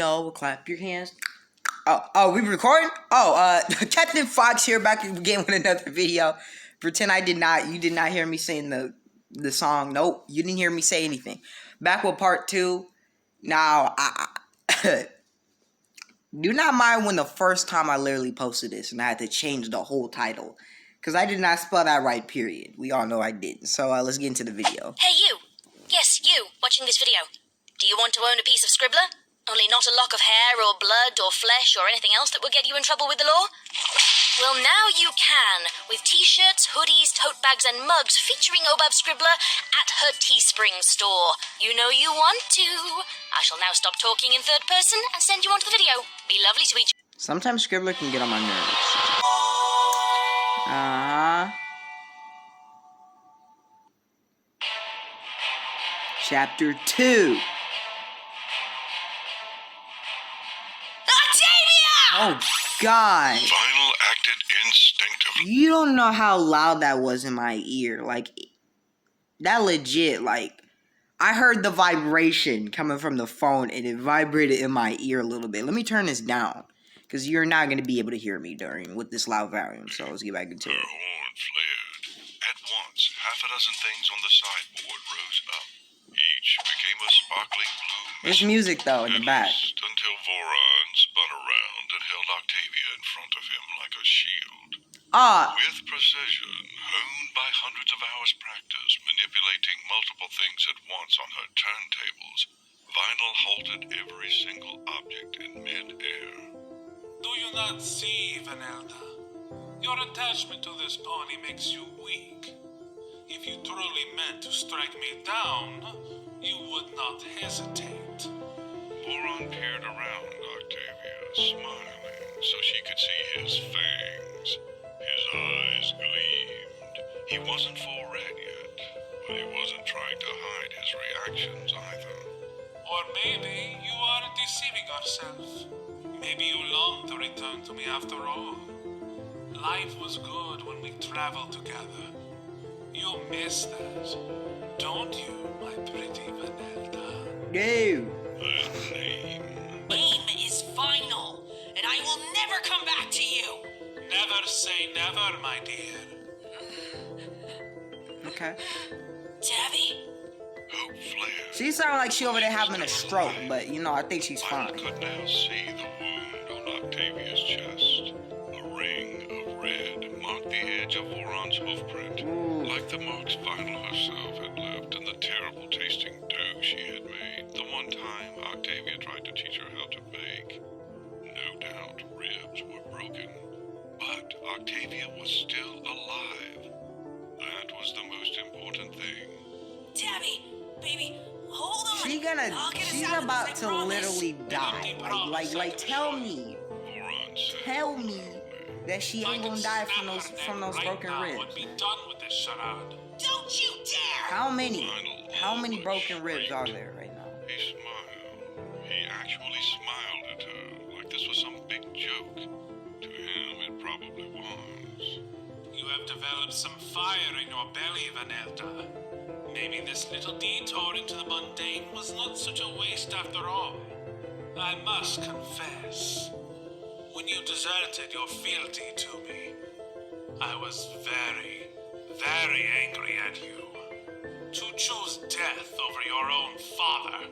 know, clap your hands. Oh, we recording? Captain Fox here, back again with another video. Pretend you did not hear me saying the song. Nope, you didn't hear me say anything. Back with part 2. Now, I do not mind when the first time I literally posted this and I had to change the whole title. Because I did not spell that right, period. We all know I didn't. So let's get into the video. Hey you! Yes, you, watching this video. Do you want to own a piece of Scribbler? Only not a lock of hair or blood or flesh or anything else that will get you in trouble with the law? Well, now you can, with t-shirts, hoodies, tote bags and mugs featuring Obab Scribbler at her Teespring store. You know you want to. I shall now stop talking in third person and send you on to the video. Be lovely to each. Sometimes Scribbler can get on my nerves. Chapter 2. Oh, God. Vinyl acted instinctively. You don't know how loud that was in my ear. Like, that legit, like, I heard the vibration coming from the phone, and it vibrated in my ear a little bit. Let me turn this down, because you're not going to be able to hear me with this loud volume. So let's get back into it. Her horn flared. At once, half a dozen things on the sideboard rose up. Each became a sparkling blue mist. There's music, though, in the back. Until Voron spun around and held Octavia in front of him like a shield. With precision, honed by hundreds of hours' practice, manipulating multiple things at once on her turntables, Vinyl halted every single object in mid-air. Do you not see, Vanelda? Your attachment to this pony makes you weak. If you truly meant to strike me down, you would not hesitate. Voron peered around Octavia, smiling so she could see his fangs. His eyes gleamed. He wasn't full red yet, but he wasn't trying to hide his reactions either. Or maybe you are deceiving yourself. Maybe you long to return to me after all. Life was good when we traveled together. You miss that, don't you, my pretty Vanelda? No. That name. Name is final, and I will never come back to you. Never say never, my dear. Okay. Tabby? Hope flared. She sounded like she over there having a stroke, but, you know, I think she's Vinyl fine. could now see the wound on Octavia's chest. A ring of red marked the edge of Voron's hoofprint, like the marks Vinyl herself had left in the terrible tasting dough she had made the one time Octavia tried to teach her how to bake. No doubt ribs were broken, but Octavia was still alive. That was the most important thing. Tabby, baby, hold on. She's about to literally die. Like, tell me Voron said, Tell me that she ain't gonna die from those broken ribs. Would be done with this charade. Don't you dare! How many broken ribs are there right now? He smiled. He actually smiled at her, like this was some big joke. To him, it probably was. You have developed some fire in your belly, Vanelda. Maybe this little detour into the mundane was not such a waste after all. I must confess, when you deserted your fealty to me, I was very, very angry at you. To choose death over your own father,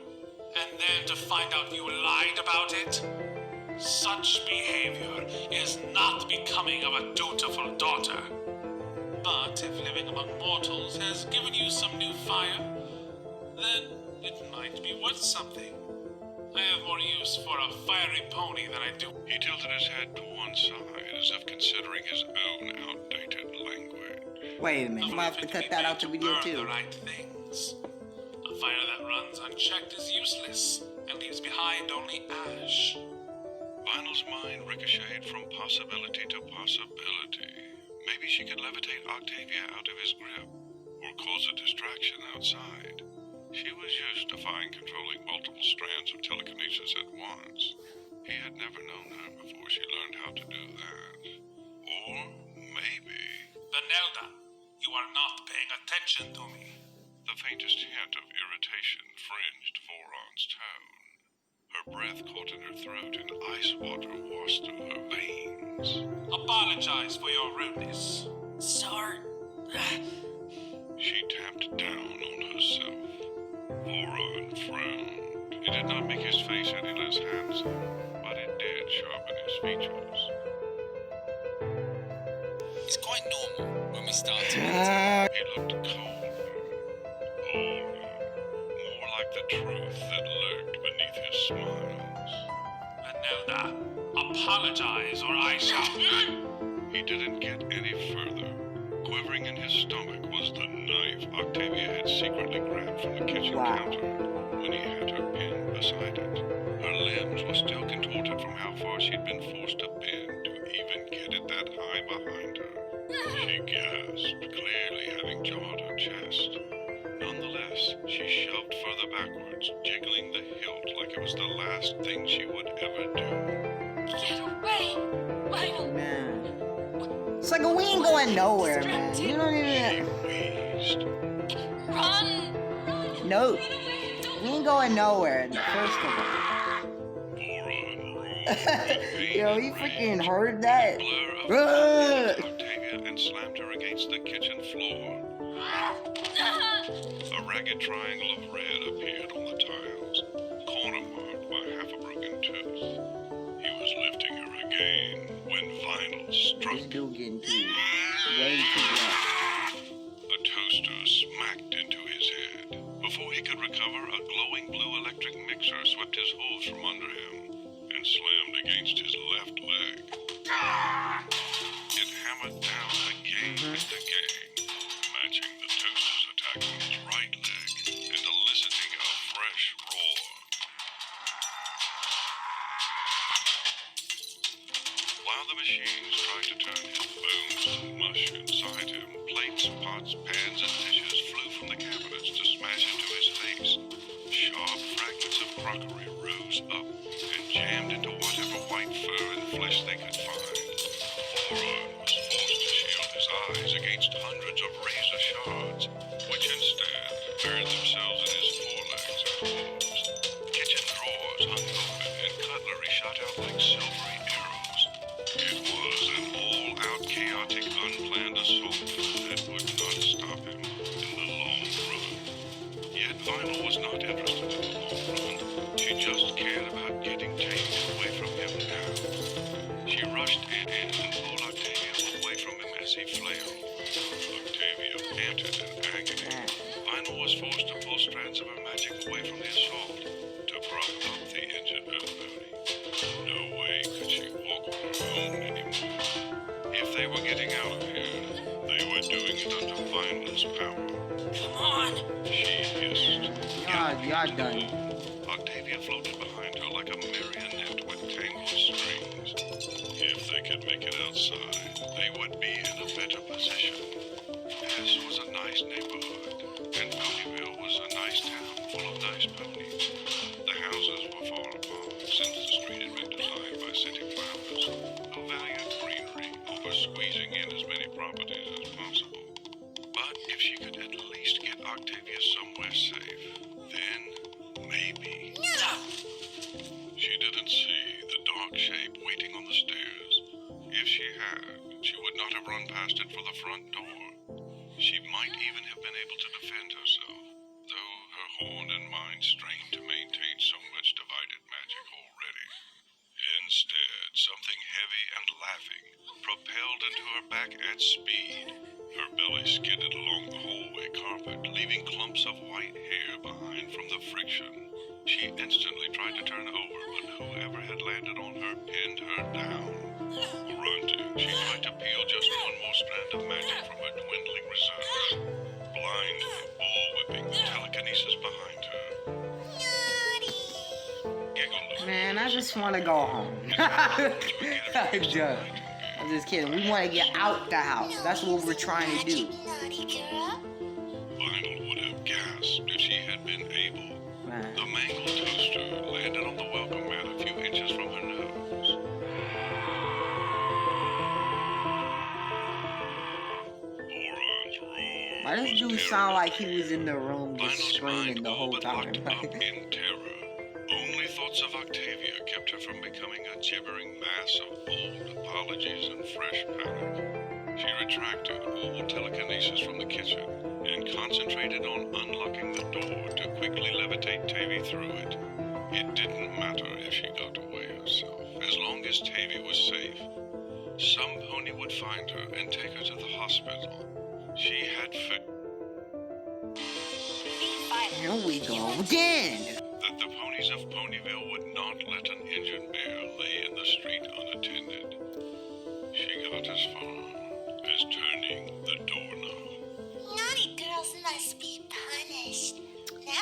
and then to find out you lied about it? Such behavior is not becoming of a dutiful daughter. But if living among mortals has given you some new fire, then it might be worth something. I have more use for a fiery pony than I do. He tilted his head to one side as if considering his own outdated language. Wait a minute, I'm gonna have to cut that out the video too. The right things. A fire that runs unchecked is useless and leaves behind only ash. Vinyl's mind ricocheted from possibility to possibility. Maybe she could levitate Octavia out of his grip, or cause a distraction outside. She was used to controlling multiple strands of telekinesis at once. He had never known her before she learned how to do that. Or maybe... Vanelda, you are not paying attention to me. The faintest hint of irritation fringed Voron's tone. Her breath caught in her throat and ice water washed through her veins. Apologize for your rudeness. Sorry. She tapped down on herself. Voron frowned. It did not make his face any less handsome, but it did sharpen his features. It's quite normal when we start to He looked colder, older, more like the truth that lurked beneath his smiles. Vanelda, apologize or I shall. He didn't get any further. Quivering in his stomach was the knife Octavia had secretly grabbed from the kitchen counter when he had her pinned beside it. Her limbs were still contorted from how far she'd been forced to bend to even get it that high behind her. She gasped, clearly having jarred her chest. Nonetheless, she shoved further backwards, jiggling the hilt like it was the last thing she would ever do. Get away! Lionel! Man. It's like we ain't going nowhere, man. You don't She even. wheezed. Run! Nope. We ain't going nowhere. First of all. Voron roared with pain Yo, you and freaking rage. heard that? Blur of Run! Octavia and slammed her against the kitchen floor. A ragged triangle of red appeared on the tiles, corner marked by half a broken tooth. He was lifting her again when Vinyl struck. This dude getting too way too rough. A toaster smacked into his head. Before he could recover, a glowing blue electric mixer swept his hooves from under him and slammed against his left leg. It hammered down again and again, matching the toaster's attack on his right leg and eliciting a fresh roar. While the machines tried to turn his bones to mush inside him, plates, pots, pans, and dishes flew from the cabinets to smash into his face. Sharp fragments of crockery rose up and jammed into whatever white fur and flesh they could find. Voron was forced to shield his eyes against hundreds of razor shards, which instead buried themselves in his forelegs and paws. Kitchen drawers hung open and cutlery shot out like silvery arrows. It was an all-out chaotic, unplanned assault that would not stop him in the long run. Yet Vinyl was not interested in the long run. She just cared about getting Tammy away from him now. She rushed in and pulled Octavia away from him as he flailed. Octavia panted in agony. Vinyl was forced to pull strands of her magic away from the assault to prop up the injured Earth Pony. No way could she walk on her own anymore. If they were getting out of here, they were doing it under Vinyl's power. Come on! She hissed. Y'all done. Octavia floated behind her like a marionette with tangled strings. If they could make it outside, they would be in a better position. This was a nice neighborhood, and Ponyville was a nice town full of nice ponies. The houses were far apart, since the street had been designed by city planners who valued greenery over squeezing in as many properties as possible. But if she could at least get Octavia somewhere safe, then maybe. She didn't see the dark shape waiting on the stairs. If she had, she would not have run past it for the front door. She might even have been able to defend herself, though her horn and mind strained to maintain so much divided magic already. Instead, something heavy and laughing propelled into her back at speed. Her belly skidded along the hallway carpet, leaving clumps of white hair behind from the friction. She instantly tried to turn over, but whoever had landed on her pinned her down. Grunting, she tried to peel just one more strand of magic from her dwindling reserves. Blind from bullwhipping the telekinesis behind her. Giggled. Man, I just want to go home. I'm done. I'm just kidding. We want to get out the house. That's what we're trying to do. Vinyl would have gasped if she had been able. Man. The mangled toaster landed on the welcome mat a few inches from her nose. Voron's roar. Why does was dude sound like he terrible. was in the room just Vinyl's screaming mind the all whole but time? locked up in terror. Only thoughts Thoughts of Octavia kept her from becoming a gibbering mass of bold apologies and fresh panic. She retracted all telekinesis from the kitchen and concentrated on unlocking the door to quickly levitate Tavy through it. It didn't matter if she got away herself, as long as Tavy was safe. Some pony would find her and take her to the hospital. She had Here we go again. that the ponies of Ponyville would not let an injured bear lay in the street unattended. She got as far as turning the doorknob. Naughty girls must be punished.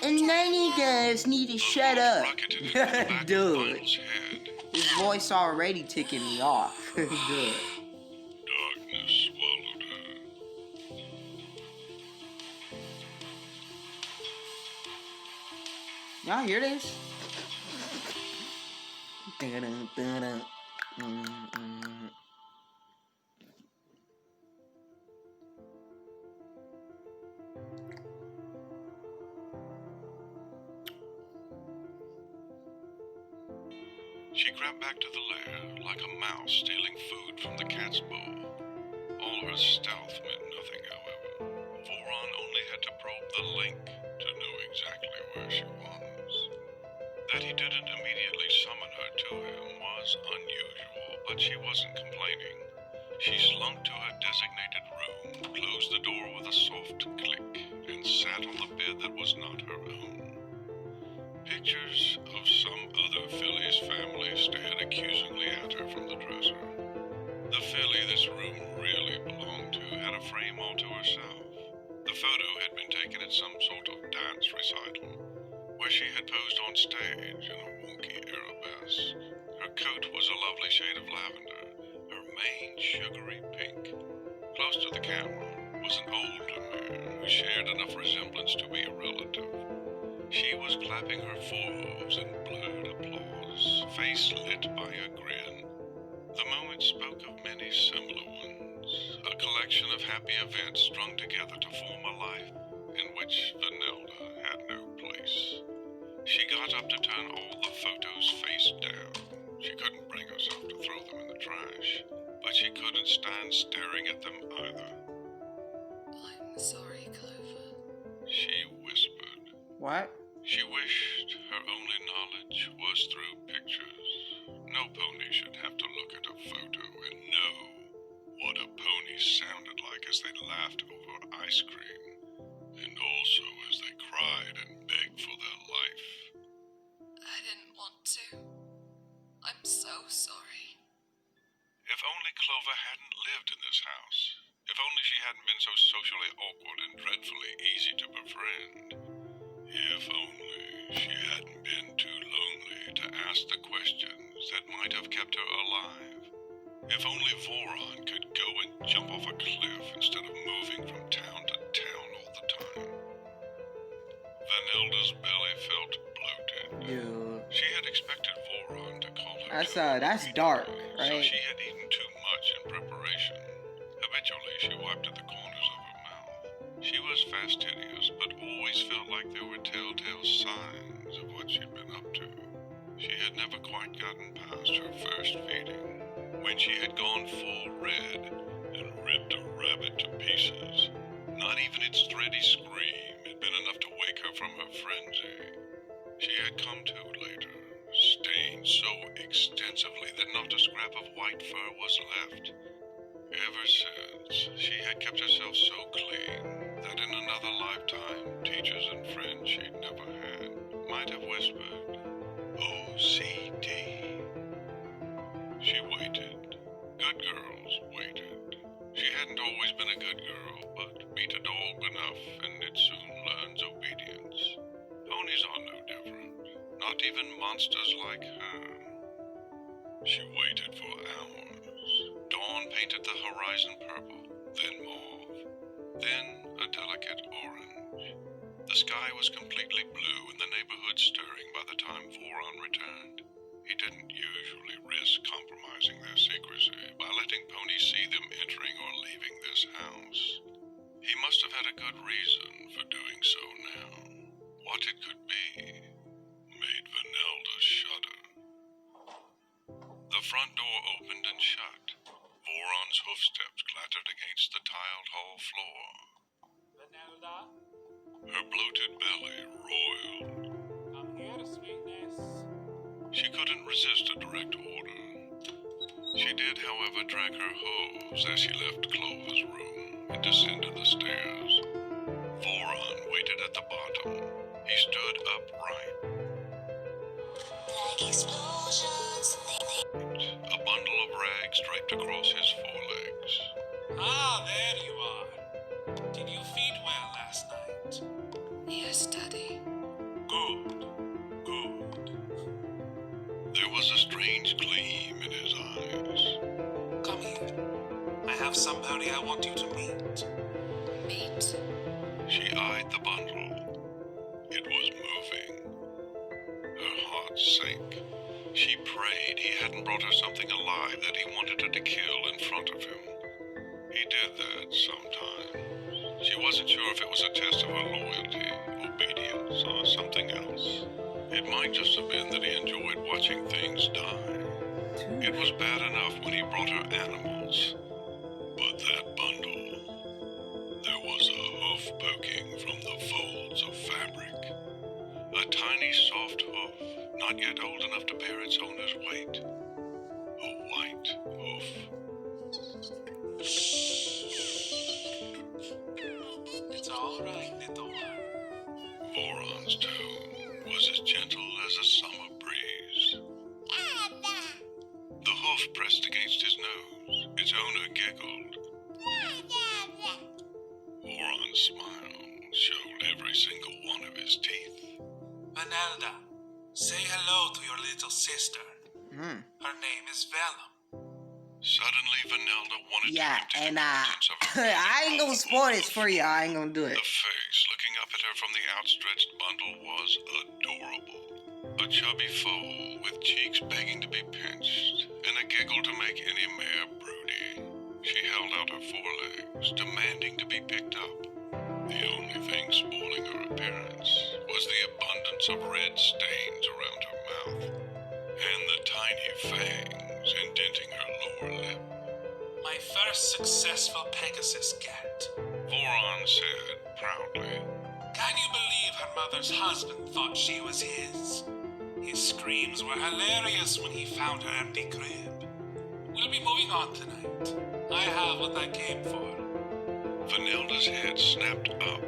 And nanny girls need to shut bullet up. rocketed into the back of Dude, Vinyl's head. his voice already ticking me off. Good. Darkness swallowed her. Y'all hear this? Dun, dun, dun. She crept back to the lair like a mouse stealing food from the cat's bowl. All her stealth meant nothing, however. Voron only had to probe the link to know exactly where she was. That he didn't immediately summon her to him was unusual, but she wasn't complaining. She slunk to her designated room, closed the door with a soft click, and sat on the bed that was not her own. Pictures of some other filly's family stared accusingly at her from the dresser. The filly this room really belonged to had a frame all to herself. The photo had been taken at some sort of dance recital, where she had posed on stage in a wonky arabesque. Her coat was a lovely shade of lavender, her mane sugary pink. Close to the camera was an older mare who shared enough resemblance to be a relative. She was clapping her forehooves in blurred applause, face lit by a grin. The moment spoke of many similar ones, a collection of happy events strung together to form a life in which Vanelda had no place. She got up to turn all the photos face down. She couldn't bring herself to throw them in the trash, but she couldn't stand staring at them either. I'm sorry, Clover. She whispered. What? She wished her only knowledge was through pictures. No pony should have to look at a photo and know what a pony sounded like as they laughed over ice cream, and also as they cried and begged for their life. I didn't want to. I'm so sorry. If only Clover hadn't lived in this house. If only she hadn't been so socially awkward and dreadfully easy to befriend. If only she hadn't been too lonely to ask the questions that might have kept her alive. If only Voron could go and jump off a cliff instead of moving from town to town all the time. Vanelda's belly felt bloated. Dude. She had expected Voron to call her. That's dark, So right? she had eaten too much in preparation. Habitually, she wiped at the corners of her mouth. She was fastidious, but always felt like there were telltale signs of what she'd been up to. She had never quite gotten past her first feeding, when she had gone full red and ripped a rabbit to pieces. Not even its thready scream had been enough to wake her from her frenzy. She had come to later, stained so extensively that not a scrap of white fur was left. Ever since, she had kept herself so clean that in another lifetime, teachers and friends she'd never had might have whispered, OCD. She waited. Good girls waited. She hadn't always been a good girl, but beat a dog enough and it soon learns obedience. Ponies are no different, not even monsters like her. She waited for hours. Dawn painted the horizon purple, then mauve, then a delicate orange. The sky was completely blue and the neighborhood stirring by the time Voron returned. He didn't usually risk compromising their secrecy by letting ponies see them entering or leaving this house. He must have had a good reason for doing so now. What it could be made Vanelda shudder. front door opened and shut. Voron's hoofsteps clattered against the tiled hall floor. Vanelda, Her bloated belly roiled. come here, sweetness. She couldn't resist a direct order. She did, however, drag her hose as she left Clover's room and descended the stairs. Voron waited at the bottom. He stood upright. Like explosions. A bundle of rags draped across his forelegs. Ah, there you are. Did you feed well last night? Yes, Daddy. Good. Good. There was a strange gleam in his eyes. Come here. I have somebody I want you to meet. Meet. She eyed the bundle. It was moving. Her heart sank. She prayed he hadn't brought her something alive that he wanted her to kill in front of him. He did that sometimes. She wasn't sure if it was a test of her loyalty, obedience, or something else. It might just have been that he enjoyed watching things die. It was bad enough when he brought her animals. But that bundle, there was a hoof poking from the folds of fabric. A tiny soft hoof, not yet old enough to bear its owner's weight. A white hoof. It's all right, little one. Voron's tone was as gentle as a summer breeze. The hoof pressed against his nose. Its owner giggled. Voron's smile showed every single one of his teeth. Vanelda, say hello to your little sister. Her name is Vellum. Suddenly, Vanelda wanted Yeah, to and presence of a I ain't gonna spoil this for you. I ain't gonna do it. The face looking up at her from the outstretched bundle was adorable. A chubby foal with cheeks begging to be pinched, and a giggle to make any mare broody. She held out her forelegs, demanding to be picked up. The only thing spoiling her appearance was the abundance of red stains around her mouth, and the tiny fangs indenting her lower lip. My first successful Pegasus cat. Voron said proudly. Can you believe her mother's husband thought she was his? His screams were hilarious when he found her empty crib. We'll be moving on tonight. I have what I came for. Vanelda's head snapped up.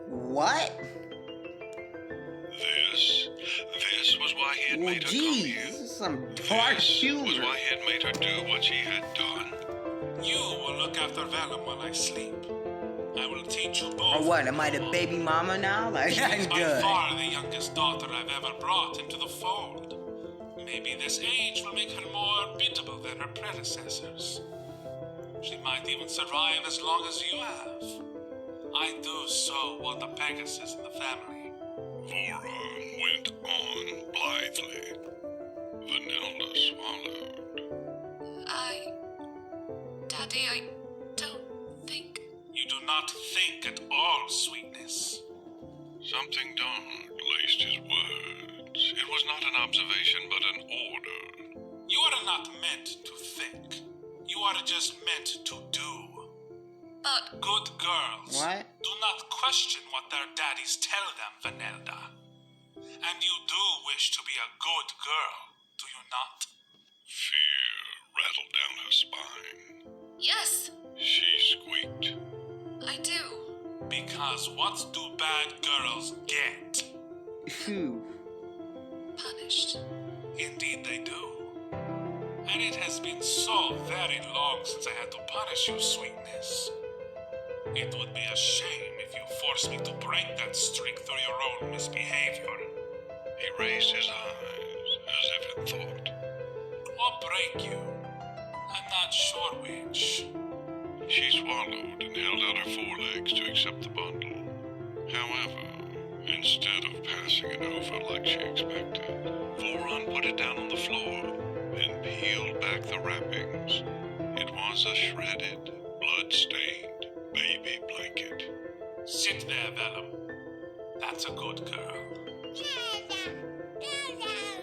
What? This was why he had Well, made her come geez, here. this is some dark This was humor. why he had made her do what she had done. You will look after Vellum while I sleep. I will teach you both. Or what? Am I the baby mama now? Like, She I'm is by good. far the youngest daughter I've ever brought into the fold. Maybe this age will make her more beatable than her predecessors. She might even survive as long as you have. I do so want a Pegasus in the family. Voron went on blithely. Vanelda swallowed. Daddy, I don't think. You do not think at all, sweetness. Something dark laced his words. It was not an observation, but an order. You are not meant to think. You are just meant to do. But Good girls What? do not question what their daddies tell them, Vanelda. And you do wish to be a good girl, do you not? Fear rattled down her spine. yes, She squeaked. I do. Because what do bad girls get? Phew. Punished. Indeed they do. And it has been so very long since I had to punish you, sweetness. It would be a shame if you forced me to break that streak through your own misbehavior. He raised his eyes as if in thought. Or break you. I'm not sure which. She swallowed and held out her forelegs to accept the bundle. However, instead of passing it over like she expected, Voron put it down on the floor and peeled back the wrappings. It was a shredded, blood-stained baby blanket. Sit there, Vellum. That's a good girl.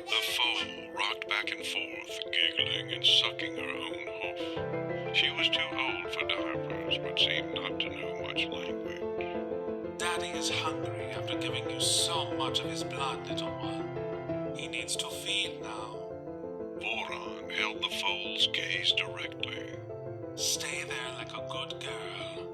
The foal rocked back and forth, giggling and sucking her own hoof. She was too old for diapers, but seemed not to know much language. Daddy is hungry after giving you so much of his blood, little one. He needs to feed now. Voron held the foal's gaze directly. Stay there like a good girl.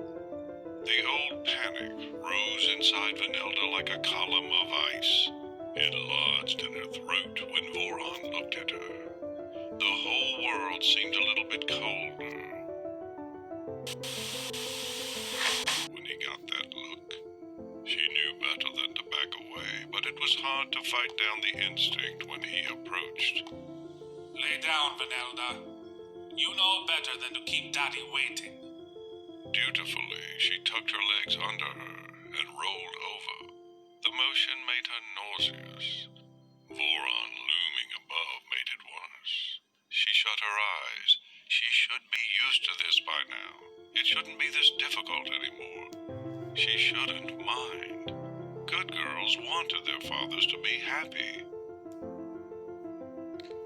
The old panic rose inside Vanelda like a column of ice. It lodged in her throat when Voron looked at her. The whole world seemed a little bit colder. When he got that look, she knew better than to back away, but it was hard to fight down the instinct when he approached. Lay down, Vanelda. You know better than to keep Daddy waiting. Dutifully, she tucked her legs under her and rolled over. The motion made her nauseous. Voron looming above made it worse. She shut her eyes. She should be used to this by now. It shouldn't be this difficult anymore. She shouldn't mind. Good girls wanted their fathers to be happy.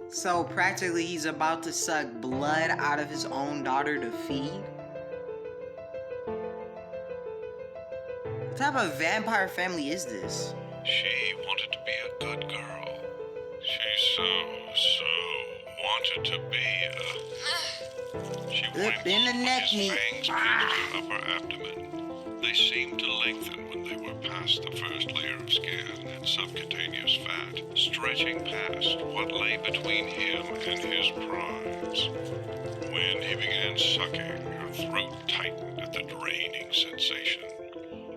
So practically he's about to suck blood out of his own daughter to feed? What type of vampire family is this? She wanted to be a good girl. She so wanted to be a... She winced in the when neck his meat. fangs pierced her upper abdomen. They seemed to lengthen when they were past the first layer of skin and subcutaneous fat, stretching past what lay between him and his prize. When he began sucking, her throat tightened at the draining sensation.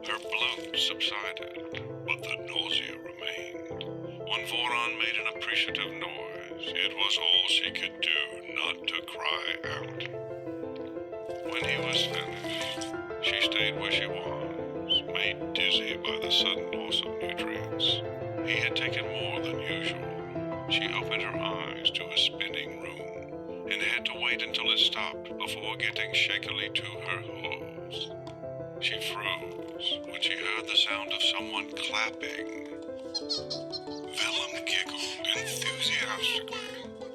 Her bloat subsided, but the nausea remained. When Voron made an appreciative noise, it was all she could do not to cry out. When he was finished, she stayed where she was, made dizzy by the sudden loss of nutrients. He had taken more than usual. She opened her eyes to a spinning room and had to wait until it stopped before getting shakily to her hooves. She froze when she heard the sound of someone clapping. Vellum giggled enthusiastically,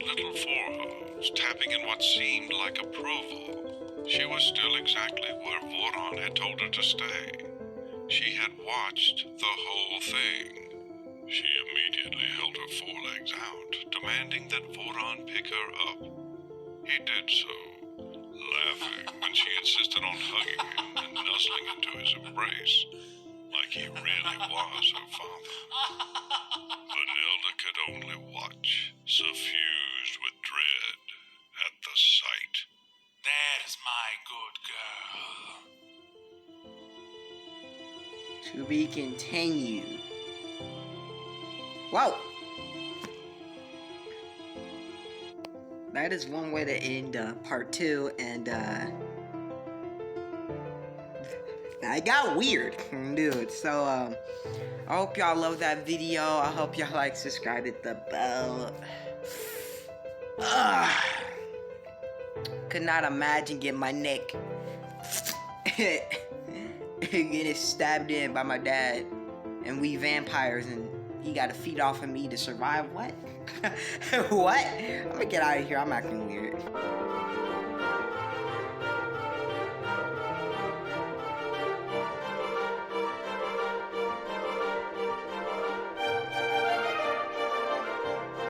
little forehoofs tapping in what seemed like approval. She was still exactly where Voron had told her to stay. She had watched the whole thing. She immediately held her forelegs out, demanding that Voron pick her up. He did so, laughing when she insisted on hugging him and nuzzling into his embrace, like he really was her father. Vanelda could only watch, suffused with dread at the sight. There's my good girl. To be continued. Whoa! That is one way to end part 2, and it got weird, dude. So I hope y'all love that video. I hope y'all like, subscribe, hit the bell. Could not imagine getting my neck getting stabbed in by my dad, and we vampires, and he got to feed off of me to survive. What? What? I'm gonna get out of here. I'm acting weird.